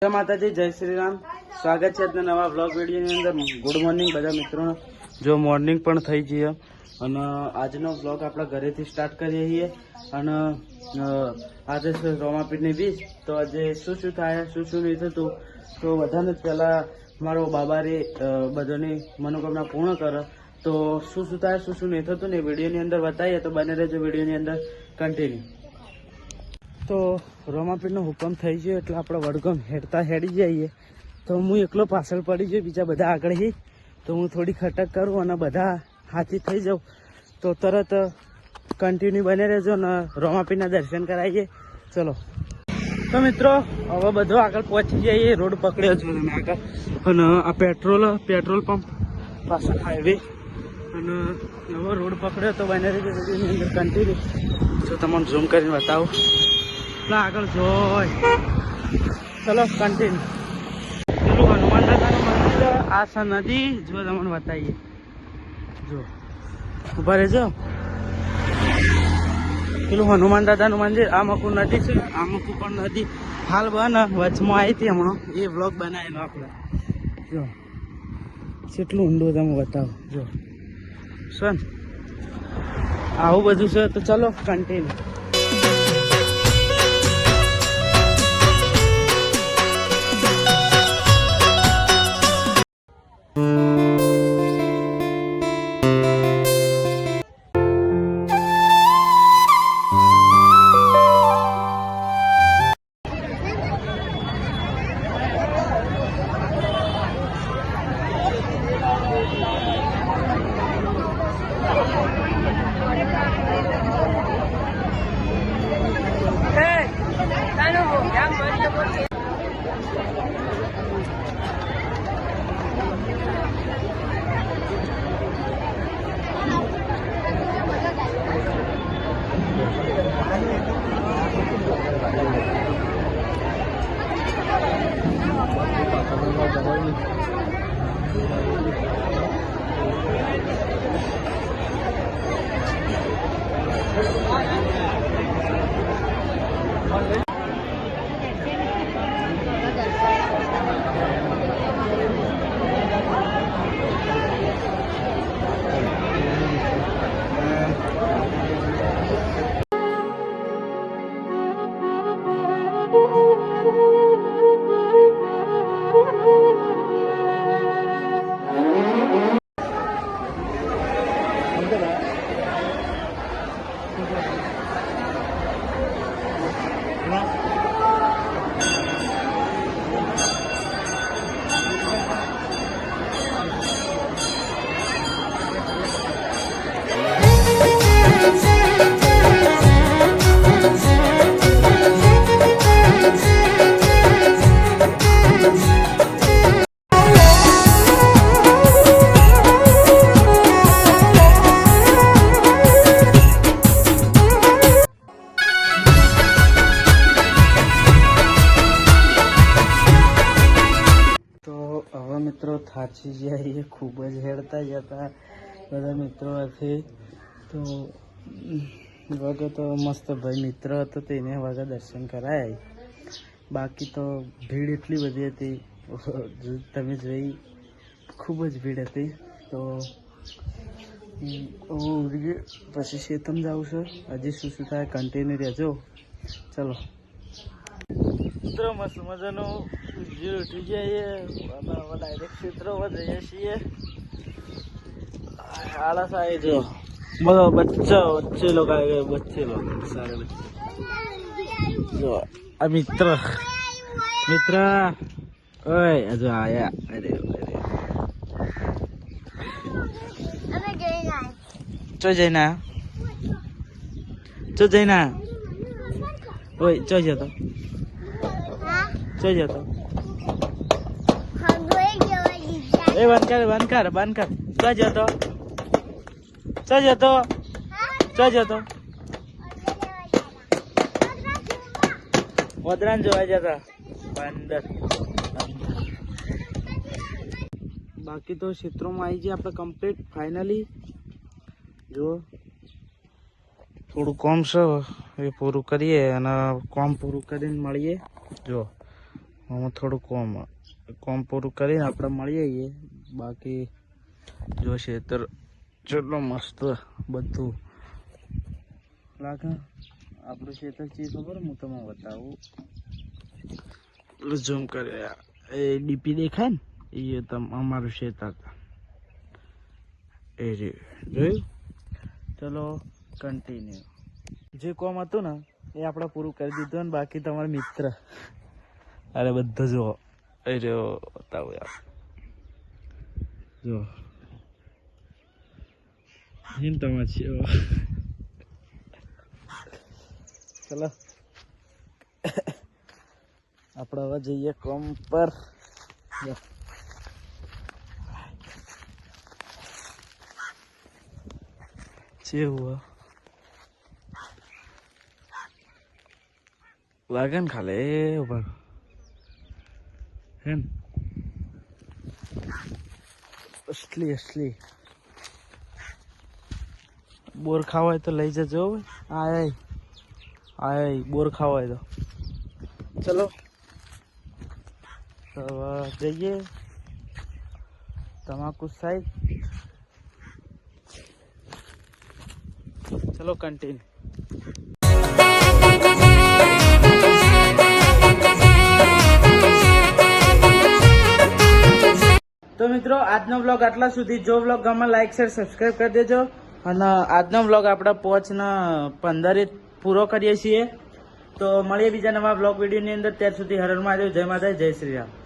જય માતાજી, જય શ્રી રામ. સ્વાગત છે આજના નવા વ્લોગ વિડીયોની અંદર. ગુડ મોર્નિંગ બધા મિત્રોને. જો મોર્નિંગ પણ થઈ જઈએ અને આજનો વ્લોગ આપણા ઘરેથી સ્ટાર્ટ કરીએ છીએ. અને આજે છે રોમાપીરની બીજ. તો આજે શું થાય, શું નહીં થતું, તો બધાને જ પહેલાં મારો બાબારે બધાની મનોકામના પૂર્ણ કરે. તો શું થાય, શું નહીં થતું ને વિડીયોની અંદર બતાવીએ. તો બને રહેજો વિડીયોની અંદર કન્ટિન્યુ. તો રોમાપીરનો હુકમ થઈ ગયો એટલે આપણે વડગામ હેડી જઈએ. તો હું એકલો પાછળ પડી ગયો, બીજા બધા આગળ હી. તો હું થોડી ખટક કરું અને બધા હાથી થઈ જાઉં. તો તરત કન્ટિન્યુ બને રહેજો ને રોમાપીરના દર્શન કરાવીએ. ચલો તો મિત્રો, હવે બધો આગળ પહોંચી જઈએ. રોડ પકડ્યો છો તમે આગળ. અને આ પેટ્રોલ પંપ પાછળ હાઈવે. અને હવે રોડ પકડ્યો તો બને રહેજો વિડીયોની અંદર કન્ટિન્યુ. જો તમને ઝૂમ કરીને બતાવું. આગળ જોઈ ચલો કન્ટિન્યુ. પેલું હનુમાન દાદાનું મંદિર, આ નદી જો તમને બતાવીએ. જો ઉભા રહેજો. પેલું હનુમાન દાદાનું મંદિર, આ મકુ નદી છે. આ મકુ પણ નદી હાલ બને વચમાં આવી હતી હમણાં. એ વ્લોગ બનાવેલો આપણે. જો કેટલું ઊંડું તમે બતાવો. જો સન આવું બધું છે. તો ચલો કન્ટિન્યુ. મિત્રો થાચી જઈએ, ખૂબ જ હેડતા જતા બધા મિત્રો સાથે. તો વગર તો મસ્ત ભાઈ મિત્ર હતો તેને વગર દર્શન કરાય. બાકી તો ભીડ એટલી બધી હતી, તમે જોઈ ખૂબ જ ભીડ હતી. તો હું પછી શેતમ જાઉં છું. હજી શું થાય કન્ટિન્યુ રહેજો. ચલો મિત્રો, મસ્ત મજાનું જે ઉઠી જઈએ. ડાયરેક્ટ ક્ષેત્રમાં જઈએ છીએ. આળસ આવી જો બધો બચ્ચે લોકો આવી ગયો. બચ્ચે લોકો સારે બચ્ચે. જો આ મિત્ર ઓય હજુ આયા. અરે ચો જઈને ઓય ચો જતો એ બંધ કર. ચો જતો વદરાન જોવા જતા અંદર. બાકી તો ક્ષેત્રોમાં આવી જાય આપણે કમ્પ્લીટ ફાઇનલી. જો થોડું કોમ છે એ પૂરું કરીએ અને કોમ પૂરું કરીને મળીએ. જો આમાં થોડું કોમ પૂરું કરીને આપણે મળીએ છીએ. બાકી જો ખેતર જેટલો મસ્ત બધું લાગે. આપણું ખેતર છે ખબર, હું તમને બતાવું. ઝૂમ કરે એ ડીપી દેખાય ને, એ અમારું ખેતર એ જોયું. ચલો કન્ટિન્યુ. જે કોમ હતું ને એ આપણે પૂરું કરી દીધું ને બાકી તમારા મિત્ર અરે બધા જો એ રહ્યો બતાવું યાર. જો હિંતમાં છે. ચલો આપણે હવે જઈએ કોમ પર. જેવું લાગે ને ખાલી ઉપર હે ને અસલી બોર ખાવા હોય તો લઈ જજો. આય બોર ખાવા હોય તો ચલો જઈએ તમાકુ સાઈડ. ચલો કન્ટિન્યુ. તો મિત્રો આજનો વ્લોગ આટલા સુધી. જો વ્લોગ ગમે લાઈક શેર સબસ્ક્રાઈબ કરી દેજો. અને આજનો વ્લોગ આપણે 5 ને 15 પૂરો કરીએ છીએ. તો મળીએ બીજા નવા વ્લોગ વિડીયોની અંદર. ત્યાર સુધી હર હર મહાદેવ, જય માતા, જય શ્રી રામ.